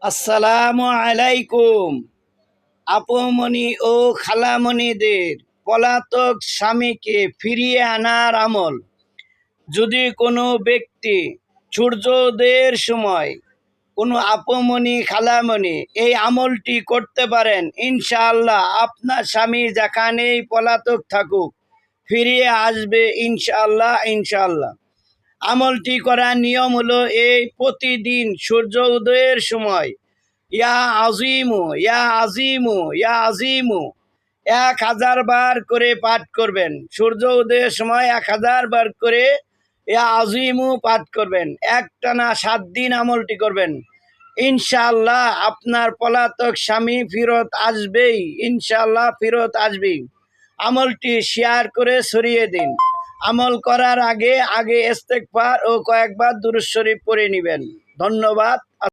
আসসালামু আলাইকুম। আপুমণি ও খালামণিদের পলাতক স্বামীকে ফিরিয়ে আনার আমল। যদি কোনো ব্যক্তি সূর্যোদয়ের সময় কোনো আপুমণি খালামণি এই আমলটি করতে পারেন, ইনশাআল্লাহ আপনার স্বামী যেখানেই পলাতক থাকুক ফিরিয়ে আসবে ইনশাআল্লাহ ইনশাআল্লাহ। আমলটি করার নিয়ম হলো এই: প্রতিদিন সূর্য উদয়ের সময় ইয়া আজিমু ইয়া আজিমু ইয়া আজিমু 1000 বার করে পাঠ করবেন। সূর্য উদয়ের সময় 1000 বার করে ইয়া আজিমু পাঠ করবেন। একটানা 7 দিন আমলটি করবেন। ইনশাআল্লাহ আপনার পলাতক স্বামী ফিরত আসবেই, ইনশাআল্লাহ ফিরত আসবেই। আমলটি শেয়ার করে ছড়িয়ে দিন। আমল করার আগে আগে ইস্তেগফার ও কয়েকবার দুরূদ শরীফ পড়ে নেবেন। ধন্যবাদ।